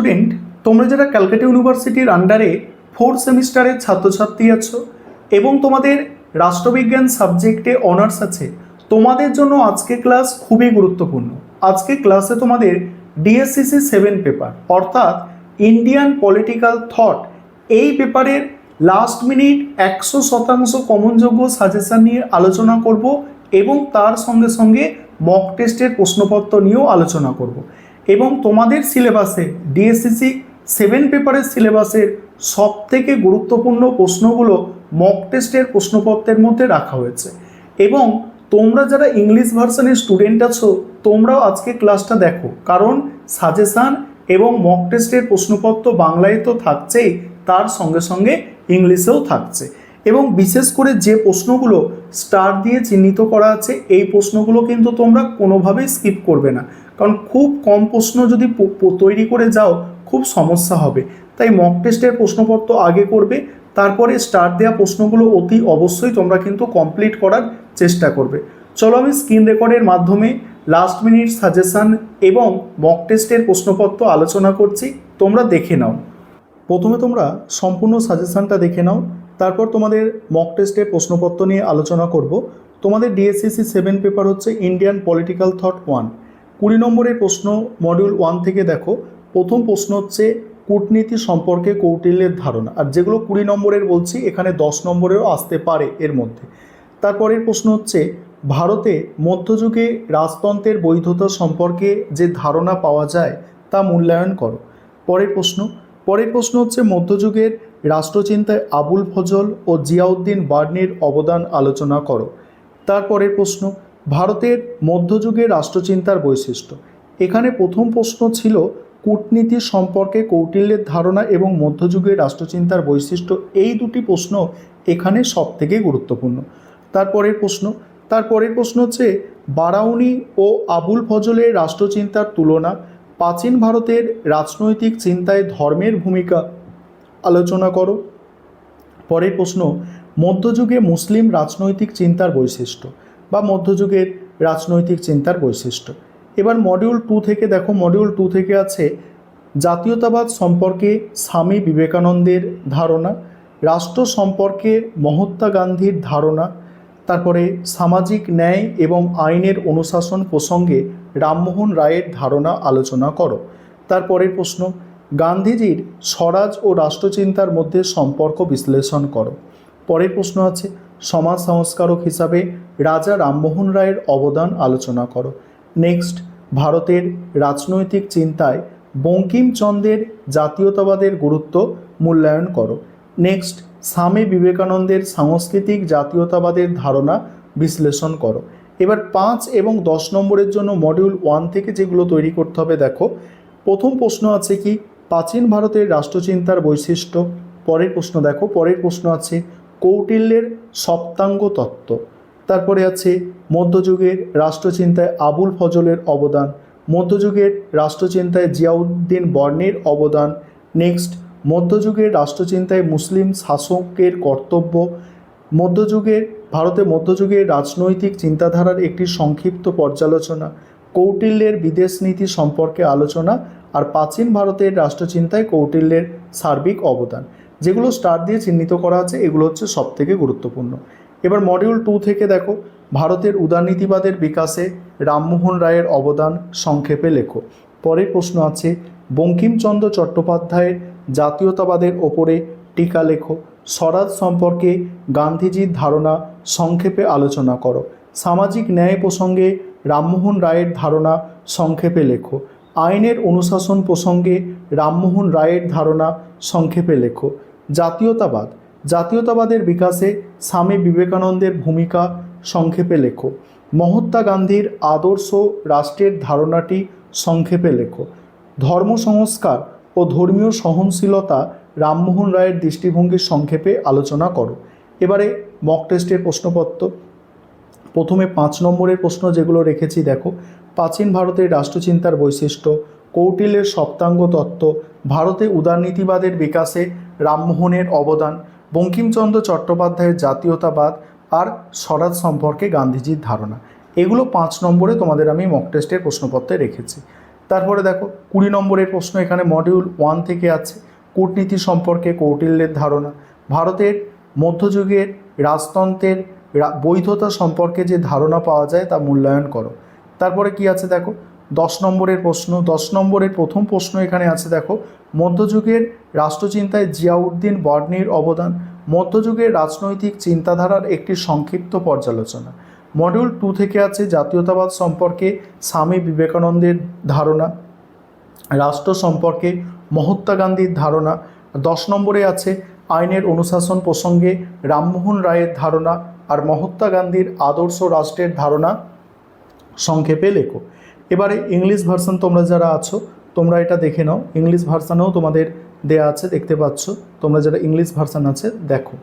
Student, তোমরা যারা ক্যালকাটা ইউনিভার্সিটির আন্ডারে 4th সেমিস্টারের ছাত্রছাত্রী আছো এবং তোমাদের রাষ্ট্রবিজ্ঞান সাবজেক্টে অনার্স আছে, তোমাদের জন্য আজকে ক্লাস খুবই গুরুত্বপূর্ণ। আজকে ক্লাসে তোমাদের ডিএসসিসি 7 পেপার অর্থাৎ ইন্ডিয়ান পলিটিক্যাল থট এই পেপারের লাস্ট মিনিট 100% কমনযোগ্য সাজেশন নিয়ে আলোচনা করব এবং তার সঙ্গে সঙ্গে মক টেস্টের প্রশ্নপত্র নিয়েও আলোচনা করব এবং তোমাদের সিলেবাসে ডিএসসিসি 7 পেপারের সিলেবাসের সবথেকে গুরুত্বপূর্ণ প্রশ্নগুলো মক টেস্টের প্রশ্নপত্রের মধ্যে রাখা হয়েছে। এবং তোমরা যারা ইংলিশ ভার্সনের স্টুডেন্ট আছো, তোমরাও আজকে ক্লাসটা দেখো, কারণ সাজেশান এবং মক টেস্টের প্রশ্নপত্র বাংলায় তো থাকছেই, তার সঙ্গে সঙ্গে ইংলিশেও থাকছে। এবং বিশেষ করে যে প্রশ্নগুলো স্টার দিয়ে চিহ্নিত করা আছে, এই প্রশ্নগুলো কিন্তু তোমরা কোনোভাবেই স্কিপ করবে না, কারণ খুব কম প্রশ্ন যদি তৈরি করে যাও খুব সমস্যা হবে। তাই মক টেস্টের প্রশ্নপত্র আগে করবে, তারপরে স্টার দেওয়া প্রশ্নগুলো অতি অবশ্যই তোমরা কিন্তু কমপ্লিট করার চেষ্টা করবে। চলো আমি স্ক্রিন রেকর্ডের মাধ্যমে লাস্ট মিনিট সাজেশান এবং মক টেস্টের প্রশ্নপত্র আলোচনা করছি, তোমরা দেখে নাও। প্রথমে তোমরা সম্পূর্ণ সাজেশানটা দেখে নাও, তারপর তোমাদের মক টেস্টের প্রশ্নপত্র নিয়ে আলোচনা করব। তোমাদের ডিএসসিসি 7 পেপার হচ্ছে ইন্ডিয়ান পলিটিক্যাল থট 1। 20 নম্বরের প্রশ্ন মডিউল 1 থেকে দেখো। প্রথম প্রশ্ন হচ্ছে কূটনীতি সম্পর্কে কৌটিল্যের ধারণা, আর যেগুলো 20 নম্বরের বলছি এখানে 10 নম্বরেরও আসতে পারে এর মধ্যে। তারপরের প্রশ্ন হচ্ছে ভারতে মধ্যযুগে রাজতন্ত্রের বৈধতা সম্পর্কে যে ধারণা পাওয়া যায় তা মূল্যায়ন করো। পরের প্রশ্ন হচ্ছে মধ্যযুগের রাষ্ট্রচিন্তায় আবুল ফজল ও জিয়াউদ্দিন বার্নির অবদান আলোচনা করো। তারপরের প্রশ্ন ভারতের মধ্যযুগের রাষ্ট্রচিন্তার বৈশিষ্ট্য। এখানে প্রথম প্রশ্ন ছিল কূটনীতি সম্পর্কে কৌটিল্যের ধারণা এবং মধ্যযুগের রাষ্ট্রচিন্তার বৈশিষ্ট্য, এই দুটি প্রশ্ন এখানে সবথেকে গুরুত্বপূর্ণ। তারপরের প্রশ্ন হচ্ছে বারাউনি ও আবুল ফজলের রাষ্ট্রচিন্তার তুলনা, প্রাচীন ভারতের রাজনৈতিক চিন্তায় ধর্মের ভূমিকা আলোচনা করো। পরের প্রশ্ন মধ্যযুগে মুসলিম রাজনৈতিক চিন্তার বৈশিষ্ট্য বা মধ্যযুগের রাজনৈতিক চিন্তার বৈশিষ্ট্য। এবার মডিউল 2 থেকে দেখো। মডিউল 2 থেকে আছে জাতীয়তাবাদ সম্পর্কে স্বামী বিবেকানন্দের ধারণা, রাষ্ট্র সম্পর্কে মহাত্মা গান্ধীর ধারণা, তারপরে সামাজিক ন্যায় এবং আইনের অনুশাসন প্রসঙ্গে রামমোহন রায়ের ধারণা আলোচনা করো। তারপরের প্রশ্ন গান্ধীজির স্বরাজ ও রাষ্ট্রচিন্তার মধ্যে সম্পর্ক বিশ্লেষণ করো। পরের প্রশ্ন আছে সমাজ সংস্কারক হিসাবে রাজা রামমোহন রায়ের অবদান আলোচনা করো। নেক্সট ভারতের রাজনৈতিক চিন্তায় বঙ্কিমচন্দ্রের জাতীয়তাবাদের গুরুত্ব মূল্যায়ন করো। নেক্সট স্বামী বিবেকানন্দের সাংস্কৃতিক জাতীয়তাবাদের ধারণা বিশ্লেষণ করো। এবার 5 এবং 10 নম্বরের জন্য মডিউল 1 থেকে যেগুলো তৈরি করতে হবে দেখো। প্রথম প্রশ্ন আছে কি প্রাচীন ভারতের রাষ্ট্রচিন্তার বৈশিষ্ট্য। পরের প্রশ্ন আছে কৌটিল্যের সপ্তাঙ্গ তত্ত্ব। তারপরে আছে মধ্যযুগের রাষ্ট্রচিন্তায় আবুল ফজলের অবদান, মধ্যযুগের রাষ্ট্রচিন্তায় জিয়াউদ্দিন বার্নির অবদান। নেক্সট মধ্যযুগের রাষ্ট্রচিন্তায় মুসলিম শাসকের কর্তব্য, ভারতে মধ্যযুগের রাজনৈতিক চিন্তাধারার একটি সংক্ষিপ্ত পর্যালোচনা, কৌটিল্যের বিদেশ নীতি সম্পর্কে আলোচনা, আর প্রাচীন ভারতের রাষ্ট্রচিন্তায় কৌটিল্যের সার্বিক অবদান। যেগুলো স্টার দিয়ে চিহ্নিত করা আছে এগুলো হচ্ছে সবথেকে গুরুত্বপূর্ণ। এবার মডিউল 2 থেকে দেখো ভারতের উদারনীতিবাদের বিকাশে রামমোহন রায়ের অবদান সংক্ষেপে লেখো। পরের প্রশ্ন আছে বঙ্কিমচন্দ্র চট্টোপাধ্যায়ের জাতীয়তাবাদের ওপরে টিকা লেখো। স্বরাজ সম্পর্কে গান্ধীজির ধারণা সংক্ষেপে আলোচনা করো। সামাজিক ন্যায় প্রসঙ্গে রামমোহন রায়ের ধারণা সংক্ষেপে লেখো। আইনের অনুশাসন প্রসঙ্গে রামমোহন রায়ের ধারণা সংক্ষেপে লেখো। জাতীয়তাবাদের বিকাশে স্বামী বিবেকানন্দের ভূমিকা সংক্ষেপে লেখো। মহাত্মা গান্ধীর আদর্শ রাষ্ট্রের ধারণাটি সংক্ষেপে লেখো। ধর্ম সংস্কার ও ধর্মীয় সহনশীলতা রামমোহন রায়ের দৃষ্টিভঙ্গির সংক্ষেপে আলোচনা করো। এবারে মক টেস্টের প্রশ্নপত্র। প্রথমে 5 নম্বরের প্রশ্ন যেগুলো রেখেছি দেখো। প্রাচীন ভারতের রাষ্ট্রচিন্তার বৈশিষ্ট্য, কৌটিল্যের সপ্তাঙ্গ তত্ত্ব, ভারতে উদারনীতিবাদের বিকাশে রামমোহনের অবদান, বঙ্কিমচন্দ্র চট্টোপাধ্যায়ের জাতীয়তাবাদ, আর স্বরাজ সম্পর্কে গান্ধীজির ধারণা। এগুলো 5 নম্বরে তোমাদের আমি মক টেস্টের প্রশ্নপত্রে রেখেছি। তারপরে দেখো 20 নম্বরের প্রশ্ন এখানে মডিউল 1 থেকে আছে, কূটনীতি সম্পর্কে কৌটিল্যের ধারণা, ভারতের মধ্যযুগের রাজতন্ত্রের বৈধতা সম্পর্কে যে ধারণা পাওয়া যায় তা মূল্যায়ন করো। তারপরে কি আছে দেখো 10 নম্বরের প্রশ্ন, 10 নম্বরের প্রথম প্রশ্ন এখানে আছে দেখো, মধ্যযুগের রাষ্ট্রচিন্তায় জিয়াউদ্দিন বার্নির অবদান, মধ্যযুগের রাজনৈতিক চিন্তাধারার একটি সংক্ষিপ্ত পর্যালোচনা। মডিউল 2 থেকে আছে জাতীয়তাবাদ সম্পর্কে স্বামী বিবেকানন্দের ধারণা, রাষ্ট্র সম্পর্কে মহাত্মা গান্ধীর ধারণা। 10 নম্বরে আছে আইনের অনুশাসন প্রসঙ্গে রামমোহন রায়ের ধারণা আর মহাত্মা গান্ধীর আদর্শ রাষ্ট্রের ধারণা সংক্ষেপে লেখো। এবারে ইংলিশ ভার্সন তোমরা যারা আছো তোমরা এটা দেখে নাও, ইংলিশ ভার্সনেও তোমাদের দেয়া আছে, দেখতে পাচ্ছ, তোমরা যারা ইংলিশ ভার্সন আছে দেখো।